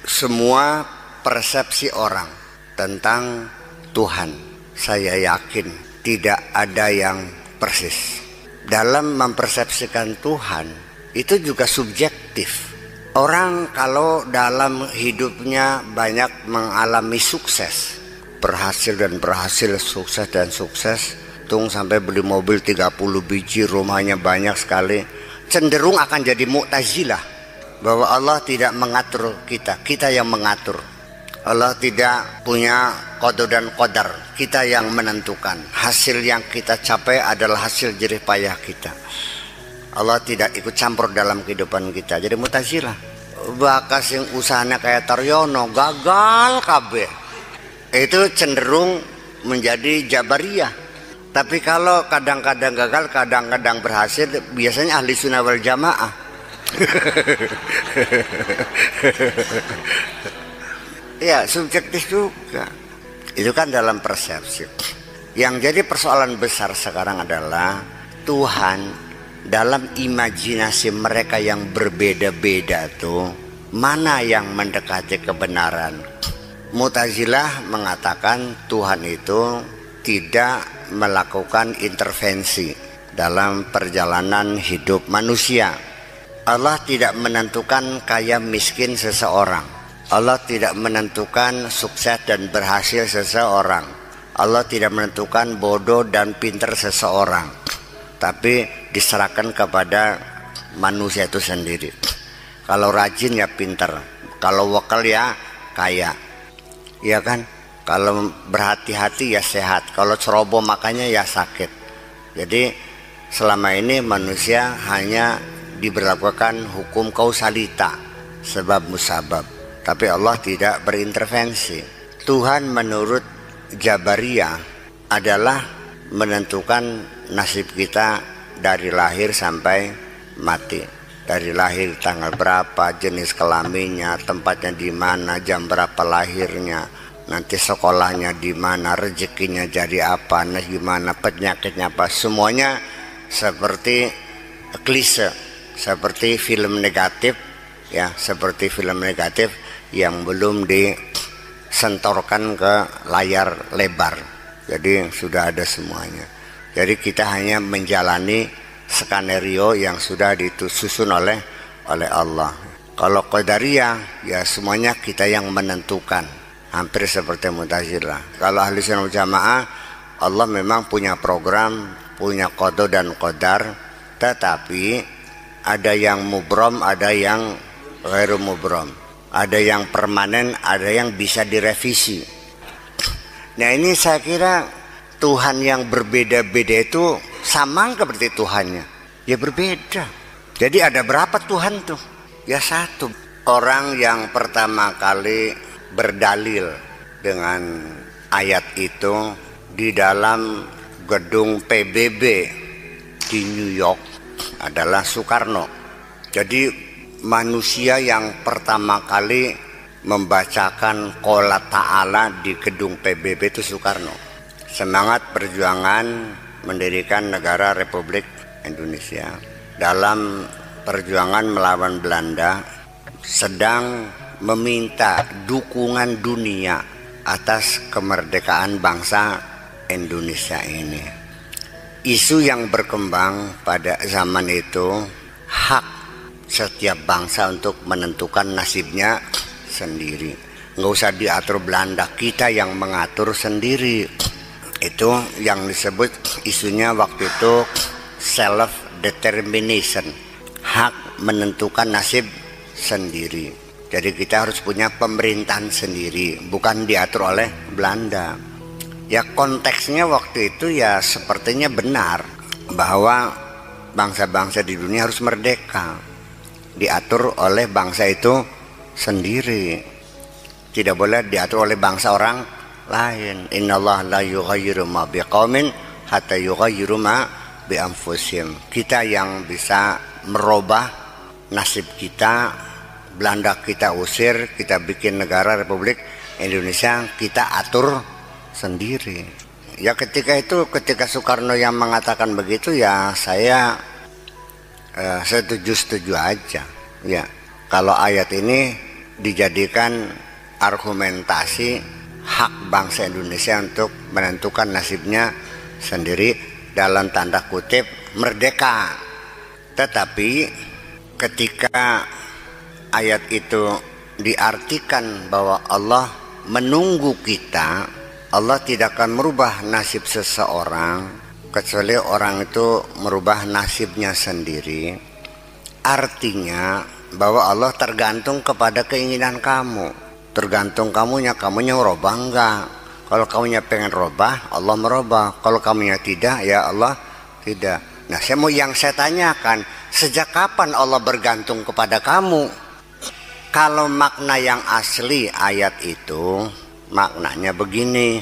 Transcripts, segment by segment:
semua persepsi orang tentang Tuhan, saya yakin tidak ada yang persis. Dalam mempersepsikan Tuhan itu juga subjektif. Orang kalau dalam hidupnya banyak mengalami sukses, berhasil dan berhasil, sukses dan sukses, tung sampai beli mobil 30 biji, rumahnya banyak sekali, cenderung akan jadi Mu'tazilah, bahwa Allah tidak mengatur kita, kita yang mengatur. Allah tidak punya qada dan qadar, kita yang menentukan. Hasil yang kita capai adalah hasil jerih payah kita. Allah tidak ikut campur dalam kehidupan kita. Jadi Mu'tazilah. Bakas yang usahanya kayak Taryono gagal kabeh, itu cenderung menjadi Jabariyah. Tapi kalau kadang-kadang gagal, kadang-kadang berhasil, biasanya ahli sunnah wal jamaah. Ya subjektif juga. Itu kan dalam persepsi. Yang jadi persoalan besar sekarang adalah Tuhan dalam imajinasi mereka yang berbeda-beda tuh, mana yang mendekati kebenaran. Mu'tazilah mengatakan Tuhan itu tidak melakukan intervensi dalam perjalanan hidup manusia. Allah tidak menentukan kaya miskin seseorang. Allah tidak menentukan sukses dan berhasil seseorang. Allah tidak menentukan bodoh dan pintar seseorang, tapi diserahkan kepada manusia itu sendiri. Kalau rajin ya pintar, kalau wakal ya kaya, ya kan? Kalau berhati-hati ya sehat, kalau ceroboh makanya ya sakit. Jadi selama ini manusia hanya diberlakukan hukum kausalita, sebab musabab, tapi Allah tidak berintervensi. Tuhan menurut Jabariyah adalah menentukan nasib kita dari lahir sampai mati. Dari lahir tanggal berapa, jenis kelaminnya, tempatnya di mana, jam berapa lahirnya, nanti sekolahnya di mana, rezekinya jadi apa, nah gimana, penyakitnya apa, semuanya seperti klise, seperti film negatif, ya, seperti film negatif yang belum disentorkan ke layar lebar. Jadi sudah ada semuanya. Jadi kita hanya menjalani skenario yang sudah disusun oleh Allah. Kalau Qadariyah ya semuanya kita yang menentukan, hampir seperti Mu'tazilah. Kalau ahli sunnah wal jamaah, Allah memang punya program, punya qada dan qadar, tetapi ada yang mubrom, ada yang ghairu mubrom, ada yang permanen, ada yang bisa direvisi. Nah ini saya kira Tuhan yang berbeda-beda itu sama nggak berarti Tuhannya? Ya berbeda. Jadi ada berapa Tuhan tuh? Ya satu. Orang yang pertama kali berdalil dengan ayat itu di dalam gedung PBB di New York adalah Soekarno. Jadi manusia yang pertama kali membacakan qola ta'ala di gedung PBB itu Soekarno. Semangat perjuangan mendirikan negara Republik Indonesia. Dalam perjuangan melawan Belanda sedang meminta dukungan dunia atas kemerdekaan bangsa Indonesia ini. Isu yang berkembang pada zaman itu hak setiap bangsa untuk menentukan nasibnya sendiri. Nggak usah diatur Belanda, kita yang mengatur sendiri. Itu yang disebut isunya waktu itu self determination, hak menentukan nasib sendiri. Jadi kita harus punya pemerintahan sendiri, bukan diatur oleh Belanda. Ya konteksnya waktu itu ya sepertinya benar bahwa bangsa-bangsa di dunia harus merdeka, diatur oleh bangsa itu sendiri, tidak boleh diatur oleh bangsa orang lain. Innallaha la yughayyiru ma biqaumin hatta yughayyiru ma bi anfusihim. Kita yang bisa merubah nasib kita. Belanda kita usir, kita bikin negara Republik Indonesia, kita atur sendiri. Ya ketika Soekarno yang mengatakan begitu ya saya setuju aja. Ya kalau ayat ini dijadikan argumentasi hak bangsa Indonesia untuk menentukan nasibnya sendiri dalam tanda kutip merdeka. Tetapi ketika ayat itu diartikan bahwa Allah menunggu kita, Allah tidak akan merubah nasib seseorang kecuali orang itu merubah nasibnya sendiri. Artinya bahwa Allah tergantung kepada keinginan kamu, tergantung kamunya merubah enggak. Kalau kamunya pengen robah, Allah merubah. Kalau kamunya tidak, ya Allah tidak. Nah, yang saya tanyakan, sejak kapan Allah bergantung kepada kamu? Kalau makna yang asli ayat itu, maknanya begini,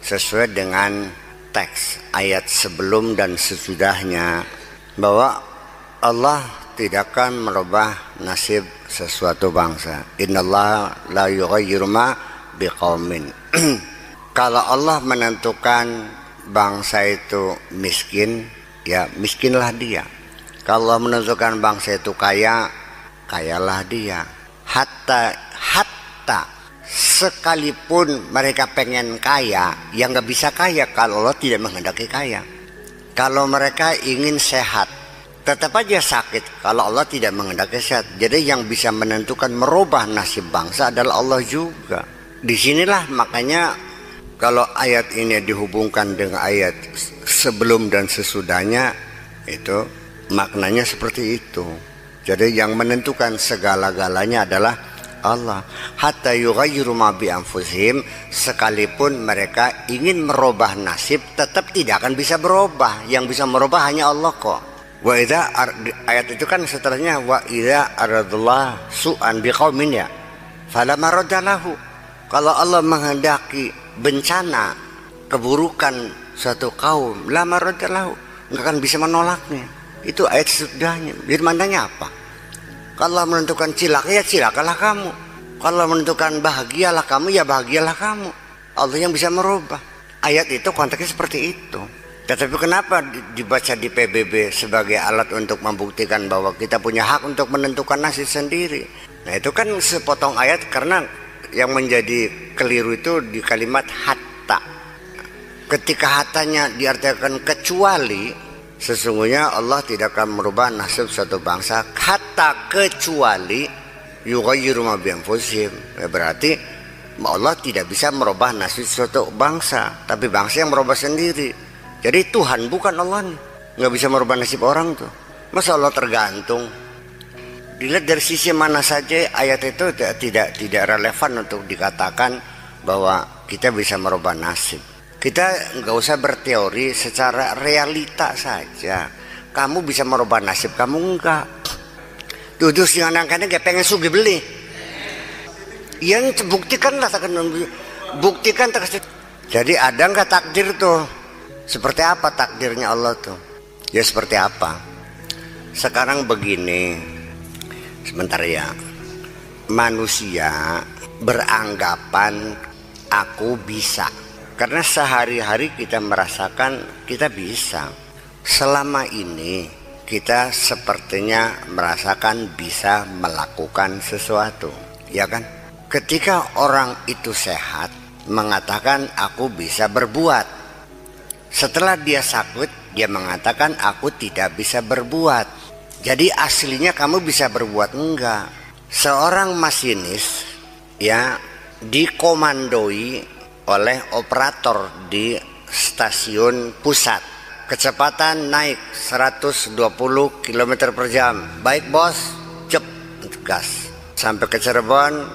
sesuai dengan teks ayat sebelum dan sesudahnya, bahwa Allah tidak akan merubah nasib sesuatu bangsa. Innallaha la yughayyiru ma biqaumin. Kalau Allah menentukan bangsa itu miskin, ya miskinlah dia. Kalau menentukan bangsa itu kaya, kayalah dia. Hatta sekalipun mereka pengen kaya, yang nggak bisa kaya kalau Allah tidak menghendaki kaya. Kalau mereka ingin sehat, tetap aja sakit kalau Allah tidak menghendaki sehat. Jadi yang bisa menentukan merubah nasib bangsa adalah Allah juga. Disinilah makanya kalau ayat ini dihubungkan dengan ayat sebelum dan sesudahnya, itu maknanya seperti itu. Jadi yang menentukan segala-galanya adalah Allah. Hatta yughayyiru ma bi anfusihim, sekalipun mereka ingin merubah nasib tetap tidak akan bisa berubah. Yang bisa merubah hanya Allah kok. Wa idza, ayat itu kan setelahnya wa idza aradallah su'an biqaumin, ya fala maradda lahu. Kalau Allah menghendaki bencana, keburukan suatu kaum, la maradda lahu, enggak akan bisa menolaknya. Itu ayat sesudahnya. Jadi maknanya apa? Kalau menentukan cilaka, ya cilakalah kamu. Kalau menentukan bahagialah kamu, ya bahagialah kamu. Allah yang bisa merubah. Ayat itu konteksnya seperti itu. Tetapi kenapa dibaca di PBB sebagai alat untuk membuktikan bahwa kita punya hak untuk menentukan nasib sendiri? Nah, itu kan sepotong ayat, karena yang menjadi keliru itu di kalimat hatta. Ketika hatanya diartikan kecuali, sesungguhnya Allah tidak akan merubah nasib suatu bangsa hatta kecuali yughayyiru ma bi anfusihim. Berarti Allah tidak bisa merubah nasib suatu bangsa, tapi bangsa yang merubah sendiri. Jadi Tuhan bukan Allah nih, nggak bisa merubah nasib orang tuh. Masa Allah tergantung? Dilihat dari sisi mana saja ayat itu tidak relevan untuk dikatakan bahwa kita bisa merubah nasib. Kita nggak usah berteori, secara realita saja. Kamu bisa merubah nasib, kamu enggak. Duduk sih anak-anaknya gak pengen sugih beli. Yang buktikanlah, buktikan. Jadi ada nggak takdir tuh? Seperti apa takdirnya Allah tuh? Ya seperti apa? Sekarang begini, sebentar ya. Manusia beranggapan aku bisa. Karena sehari-hari kita merasakan kita bisa. Selama ini kita sepertinya merasakan bisa melakukan sesuatu, ya kan? Ketika orang itu sehat, mengatakan aku bisa berbuat. Setelah dia sakit, dia mengatakan aku tidak bisa berbuat. Jadi aslinya kamu bisa berbuat enggak? Seorang masinis ya dikomandoi oleh operator di stasiun pusat, kecepatan naik 120 km per jam. Baik bos, cep, gas. Sampai ke Cirebon,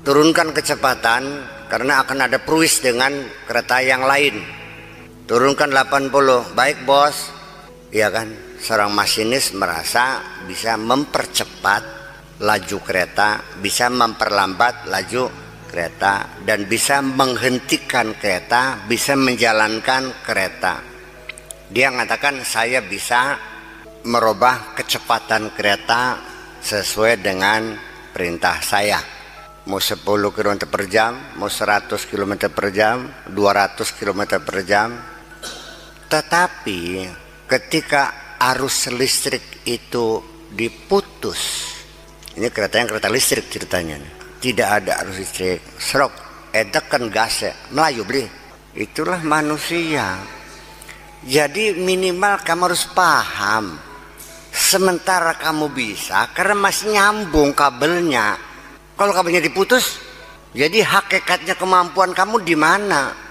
turunkan kecepatan karena akan ada pruis dengan kereta yang lain. Turunkan 80, baik bos. Ya kan, seorang masinis merasa bisa mempercepat laju kereta, bisa memperlambat laju kereta, dan bisa menghentikan kereta, bisa menjalankan kereta. Dia mengatakan saya bisa merubah kecepatan kereta sesuai dengan perintah saya. Mau 10 km per jam, mau 100 km per jam, 200 km per jam. Tetapi ketika arus listrik itu diputus, ini kereta listrik ceritanya nih. tidak ada arus listrik, serok edeken gas melayu beli. Itulah manusia. Jadi minimal kamu harus paham. Sementara kamu bisa karena masih nyambung kabelnya. Kalau kabelnya diputus, jadi hakikatnya kemampuan kamu di mana?